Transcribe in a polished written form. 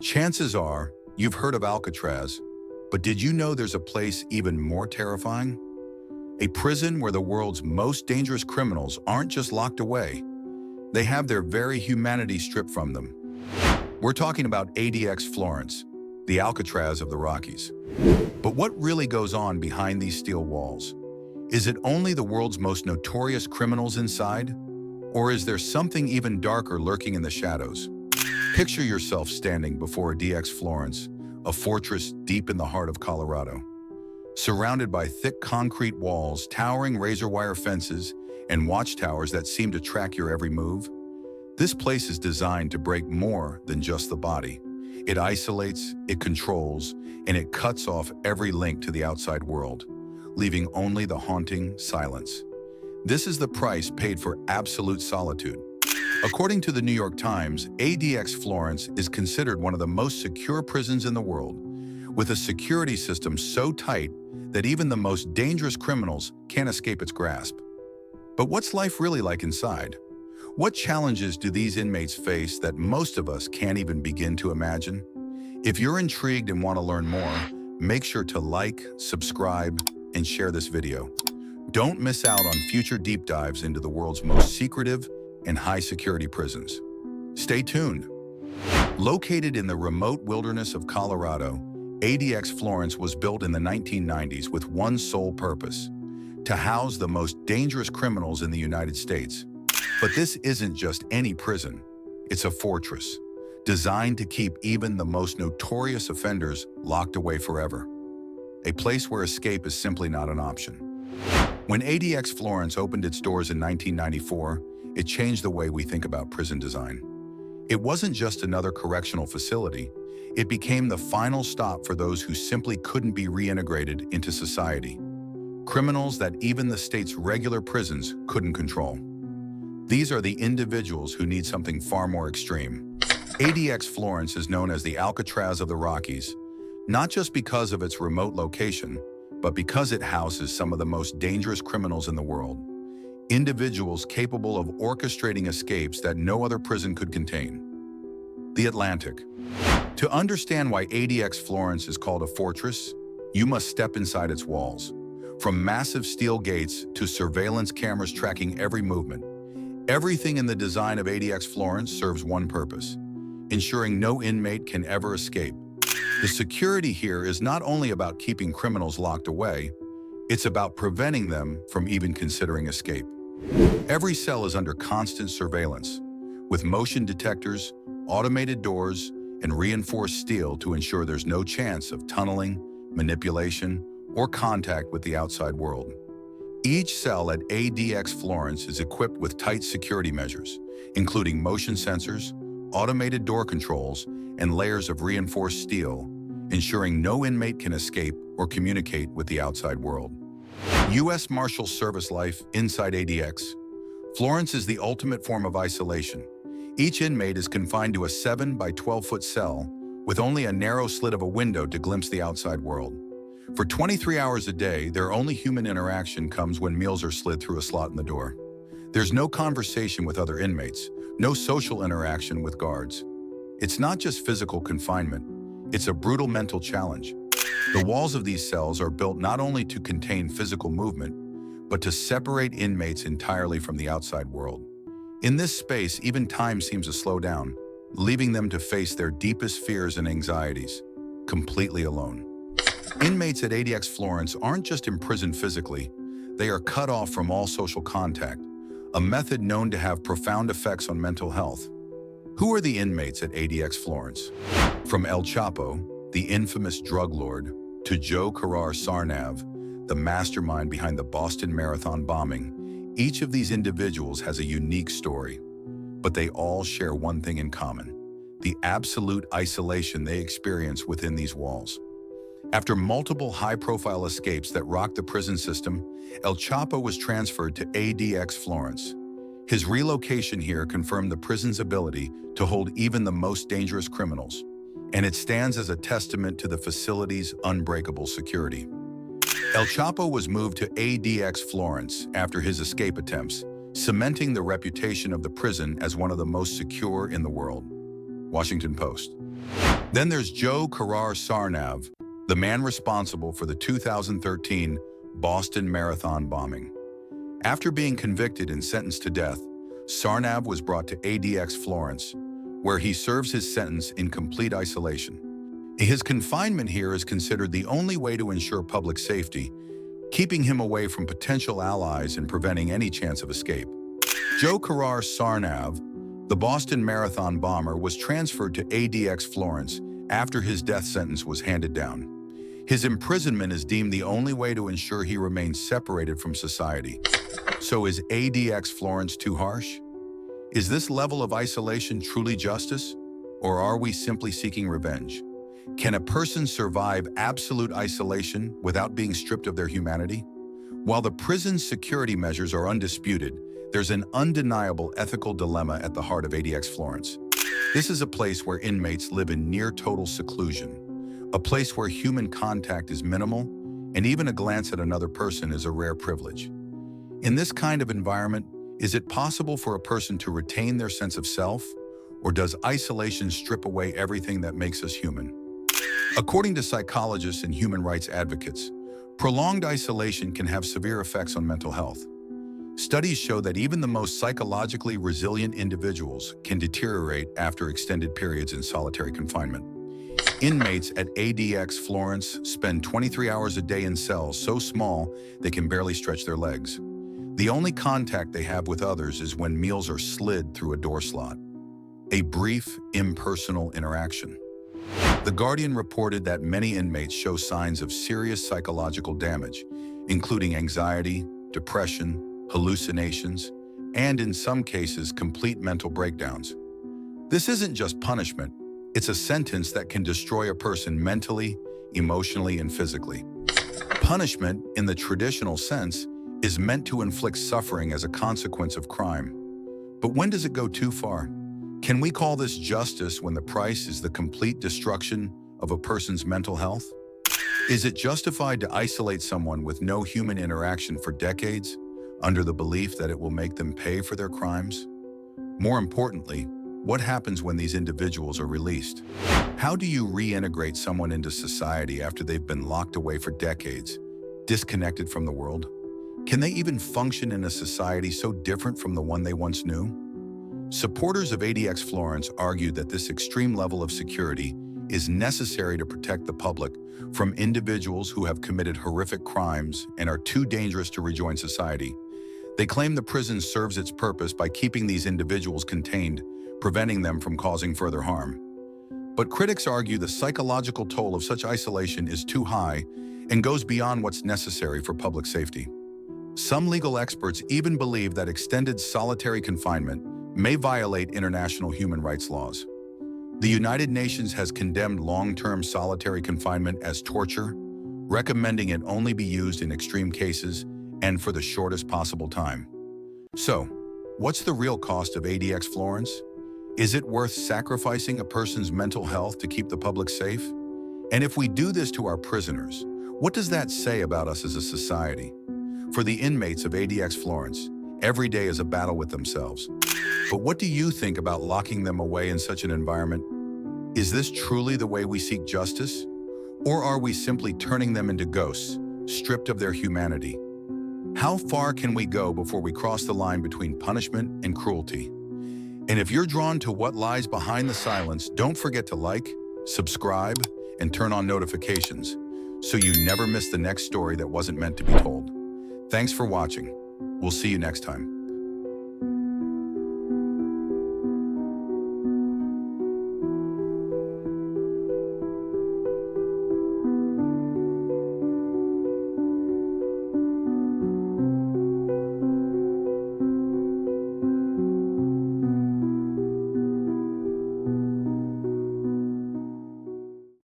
Chances are you've heard of Alcatraz, but did you know there's a place even more terrifying? A prison where the world's most dangerous criminals aren't just locked away, they have their very humanity stripped from them. We're talking about ADX Florence, the Alcatraz of the Rockies. But what really goes on behind these steel walls? Is it only the world's most notorious criminals inside? Or is there something even darker lurking in the shadows? Picture yourself standing before ADX Florence, a fortress deep in the heart of Colorado. Surrounded by thick concrete walls, towering razor wire fences, and watchtowers that seem to track your every move, this place is designed to break more than just the body. It isolates, it controls, and it cuts off every link to the outside world, leaving only the haunting silence. This is the price paid for absolute solitude. According to the New York Times, ADX Florence is considered one of the most secure prisons in the world, with a security system so tight that even the most dangerous criminals can't escape its grasp. But what's life really like inside? What challenges do these inmates face that most of us can't even begin to imagine? If you're intrigued and want to learn more, make sure to like, subscribe, and share this video. Don't miss out on future deep dives into the world's most secretive and high-security prisons. Stay tuned. Located in the remote wilderness of Colorado, ADX Florence was built in the 1990s with one sole purpose: to house the most dangerous criminals in the United States. But this isn't just any prison. It's a fortress, designed to keep even the most notorious offenders locked away forever. A place where escape is simply not an option. When ADX Florence opened its doors in 1994, it changed the way we think about prison design. It wasn't just another correctional facility. It became the final stop for those who simply couldn't be reintegrated into society. Criminals that even the state's regular prisons couldn't control. These are the individuals who need something far more extreme. ADX Florence is known as the Alcatraz of the Rockies, not just because of its remote location, but because it houses some of the most dangerous criminals in the world. Individuals capable of orchestrating escapes that no other prison could contain. The Atlantic. To understand why ADX Florence is called a fortress, you must step inside its walls. From massive steel gates to surveillance cameras tracking every movement, everything in the design of ADX Florence serves one purpose: ensuring no inmate can ever escape. The security here is not only about keeping criminals locked away, it's about preventing them from even considering escape. Every cell is under constant surveillance, with motion detectors, automated doors, and reinforced steel to ensure there's no chance of tunneling, manipulation, or contact with the outside world. Each cell at ADX Florence is equipped with tight security measures, including motion sensors, automated door controls, and layers of reinforced steel, ensuring no inmate can escape or communicate with the outside world. U.S. Marshal Service life inside ADX. Florence is the ultimate form of isolation. Each inmate is confined to a 7 by 12-foot cell with only a narrow slit of a window to glimpse the outside world. For 23 hours a day, their only human interaction comes when meals are slid through a slot in the door. There's no conversation with other inmates, no social interaction with guards. It's not just physical confinement, it's a brutal mental challenge. The walls of these cells are built not only to contain physical movement, but to separate inmates entirely from the outside world. In this space, even time seems to slow down, leaving them to face their deepest fears and anxieties, completely alone. Inmates at ADX Florence aren't just imprisoned physically, they are cut off from all social contact, a method known to have profound effects on mental health. Who are the inmates at ADX Florence? From El Chapo, the infamous drug lord, to Joe Carrar Sarnav, the mastermind behind the Boston Marathon bombing, each of these individuals has a unique story. But they all share one thing in common: the absolute isolation they experience within these walls. After multiple high-profile escapes that rocked the prison system, El Chapo was transferred to ADX Florence. His relocation here confirmed the prison's ability to hold even the most dangerous criminals, and it stands as a testament to the facility's unbreakable security. El Chapo was moved to ADX Florence after his escape attempts, cementing the reputation of the prison as one of the most secure in the world. Washington Post. Then there's Joe Karar Sarnav, the man responsible for the 2013 Boston Marathon bombing. After being convicted and sentenced to death, Sarnav was brought to ADX Florence, where he serves his sentence in complete isolation. His confinement here is considered the only way to ensure public safety, keeping him away from potential allies and preventing any chance of escape. Joe Karar Sarnav, the Boston Marathon bomber, was transferred to ADX Florence after his death sentence was handed down. His imprisonment is deemed the only way to ensure he remains separated from society. So is ADX Florence too harsh? Is this level of isolation truly justice? Or are we simply seeking revenge? Can a person survive absolute isolation without being stripped of their humanity? While the prison's security measures are undisputed, there's an undeniable ethical dilemma at the heart of ADX Florence. This is a place where inmates live in near total seclusion, a place where human contact is minimal, and even a glance at another person is a rare privilege. In this kind of environment, is it possible for a person to retain their sense of self, or does isolation strip away everything that makes us human? According to psychologists and human rights advocates, prolonged isolation can have severe effects on mental health. Studies show that even the most psychologically resilient individuals can deteriorate after extended periods in solitary confinement. Inmates at ADX Florence spend 23 hours a day in cells so small they can barely stretch their legs. The only contact they have with others is when meals are slid through a door slot. A brief, impersonal interaction. The Guardian reported that many inmates show signs of serious psychological damage, including anxiety, depression, hallucinations, and in some cases, complete mental breakdowns. This isn't just punishment, it's a sentence that can destroy a person mentally, emotionally, and physically. Punishment, in the traditional sense, is meant to inflict suffering as a consequence of crime. But when does it go too far? Can we call this justice when the price is the complete destruction of a person's mental health? Is it justified to isolate someone with no human interaction for decades, under the belief that it will make them pay for their crimes? More importantly, what happens when these individuals are released? How do you reintegrate someone into society after they've been locked away for decades, disconnected from the world? Can they even function in a society so different from the one they once knew? Supporters of ADX Florence argue that this extreme level of security is necessary to protect the public from individuals who have committed horrific crimes and are too dangerous to rejoin society. They claim the prison serves its purpose by keeping these individuals contained, preventing them from causing further harm. But critics argue the psychological toll of such isolation is too high and goes beyond what's necessary for public safety. Some legal experts even believe that extended solitary confinement may violate international human rights laws. The United Nations has condemned long-term solitary confinement as torture, recommending it only be used in extreme cases and for the shortest possible time. So, what's the real cost of ADX Florence? Is it worth sacrificing a person's mental health to keep the public safe? And if we do this to our prisoners, what does that say about us as a society? For the inmates of ADX Florence, every day is a battle with themselves. But what do you think about locking them away in such an environment? Is this truly the way we seek justice? Or are we simply turning them into ghosts, stripped of their humanity? How far can we go before we cross the line between punishment and cruelty? And if you're drawn to what lies behind the silence, don't forget to like, subscribe, and turn on notifications so you never miss the next story that wasn't meant to be told. Thanks for watching. We'll see you next time.